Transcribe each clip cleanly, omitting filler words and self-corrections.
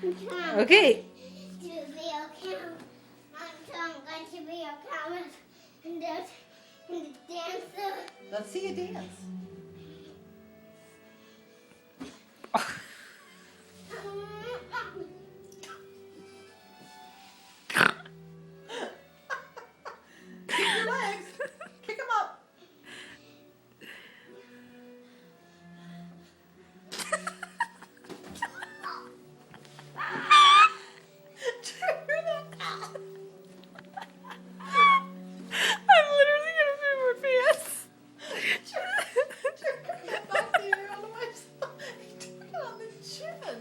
Okay. To be okay. I'm going to be a camera and the dancer. Let's see you dance. Kick your legs. Kick them up. I'm literally gonna pee my pants. Not the air on my side. He took it on the chin.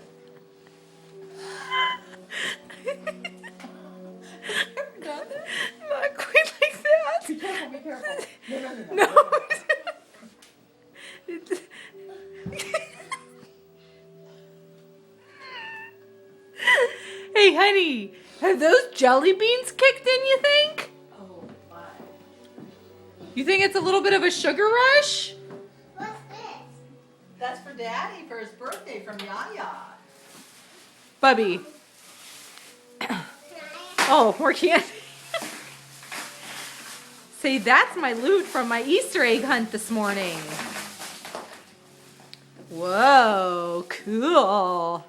Ever done that? Not quite like that. Be careful, be careful. No, no, no, no. No. Hey, honey, have those jelly beans kicked in, you think? Oh, my. You think it's a little bit of a sugar rush? What's this? That's for Daddy for his birthday from Yaya. Bubby. Can I Oh, we're candy. Say, that's my loot from my Easter egg hunt this morning. Whoa, cool.